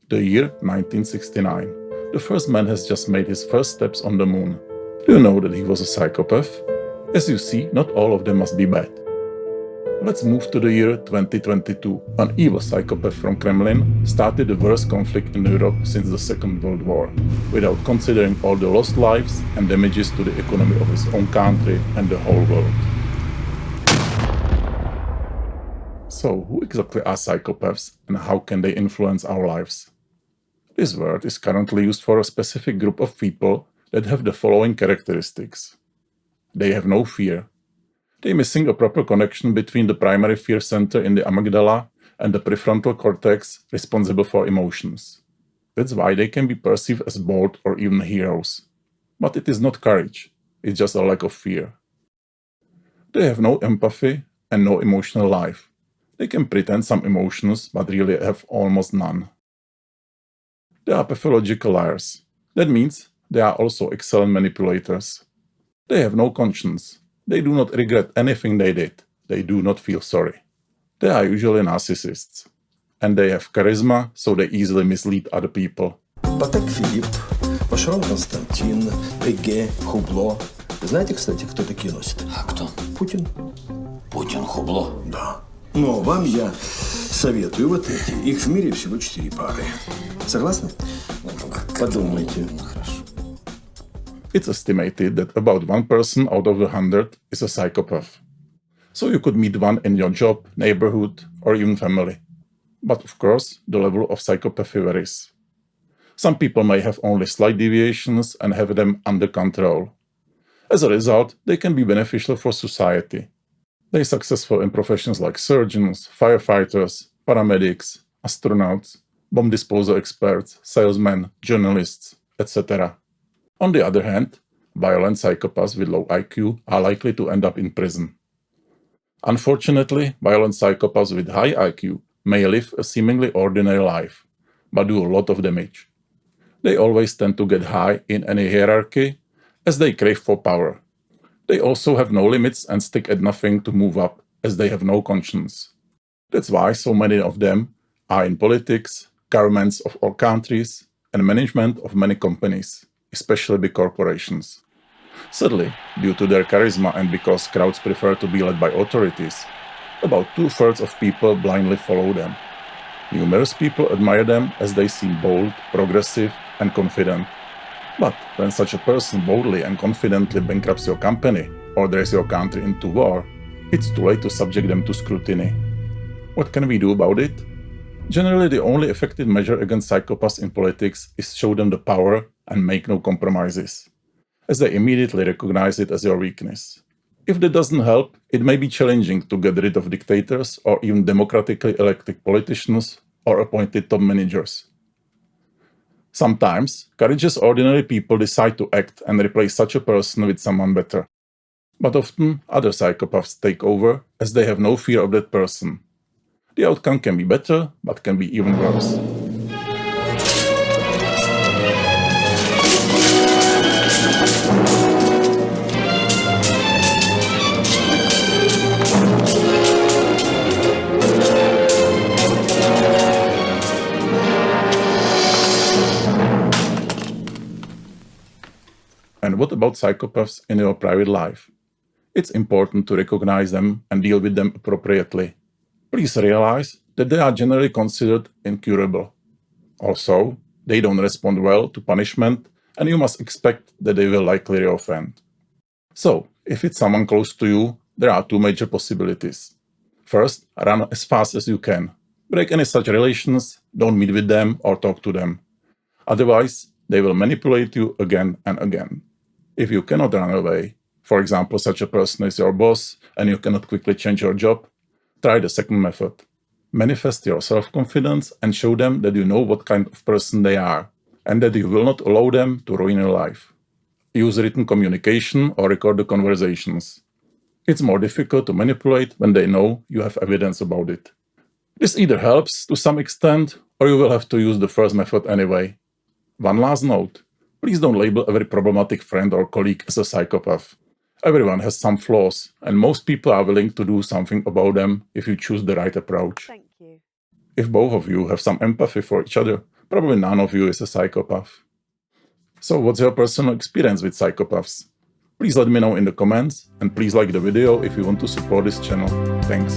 The year 1969. The first man has just made his first steps on the moon. Do you know that he was a psychopath? As you see, not all of them must be bad. Let's move to the year 2022. An evil psychopath from Kremlin started the worst conflict in Europe since the Second World War, without considering all the lost lives and damages to the economy of his own country and the whole world. So, who exactly are psychopaths and how can they influence our lives? This word is currently used for a specific group of people that have the following characteristics. They have no fear. They are missing a proper connection between the primary fear center in the amygdala and the prefrontal cortex responsible for emotions. That's why they can be perceived as bold or even heroes. But it is not courage, it's just a lack of fear. They have no empathy and no emotional life. They can pretend some emotions but really have almost none. They are pathological liars. That means they are also excellent manipulators. They have no conscience. They do not regret anything they did. They do not feel sorry. They are usually narcissists. And they have charisma, so they easily mislead other people. Патек Филипп, Пашаров Константин, Эге, Хубло. Знаете, кстати, кто такие носит? А кто? Путин. Путин Хубло? Да. Но вам я советую вот эти. Их в мире всего 4 пары. Согласны? Подумайте. Хорошо. It's estimated that about 1 person out of 100 is a psychopath. So you could meet one in your job, neighborhood, or even family. But of course, the level of psychopathy varies. Some people may have only slight deviations and have them under control. As a result, they can be beneficial for society. They are successful in professions like surgeons, firefighters, paramedics, astronauts, bomb disposal experts, salesmen, journalists, etc. On the other hand, violent psychopaths with low IQ are likely to end up in prison. Unfortunately, violent psychopaths with high IQ may live a seemingly ordinary life, but do a lot of damage. They always tend to get high in any hierarchy, as they crave for power. They also have no limits and stick at nothing to move up, as they have no conscience. That's why so many of them are in politics, governments of all countries, and management of many companies, especially big corporations. Sadly, due to their charisma and because crowds prefer to be led by authorities, about 2/3 of people blindly follow them. Numerous people admire them as they seem bold, progressive, and confident. But when such a person boldly and confidently bankrupts your company or drags your country into war, it's too late to subject them to scrutiny. What can we do about it? Generally, the only effective measure against psychopaths in politics is show them the power and make no compromises, as they immediately recognize it as your weakness. If that doesn't help, it may be challenging to get rid of dictators or even democratically elected politicians or appointed top managers. Sometimes, courageous ordinary people decide to act and replace such a person with someone better. But often, other psychopaths take over as they have no fear of that person. The outcome can be better, but can be even worse. And what about psychopaths in your private life? It's important to recognize them and deal with them appropriately. Please realize that they are generally considered incurable. Also, they don't respond well to punishment, and you must expect that they will likely reoffend. So, if it's someone close to you, there are 2 major possibilities. First, run as fast as you can. Break any such relations, don't meet with them or talk to them. Otherwise, they will manipulate you again and again. If you cannot run away, for example, such a person is your boss and you cannot quickly change your job, try the second method. Manifest your self-confidence and show them that you know what kind of person they are, and that you will not allow them to ruin your life. Use written communication or record the conversations. It's more difficult to manipulate when they know you have evidence about it. This either helps to some extent, or you will have to use the first method anyway. One last note. Please don't label every problematic friend or colleague as a psychopath. Everyone has some flaws, and most people are willing to do something about them if you choose the right approach. Thank you. If both of you have some empathy for each other, Probably none of you is a psychopath. So what's your personal experience with psychopaths? Please let me know in the comments, and please like the video if you want to support this channel. Thanks.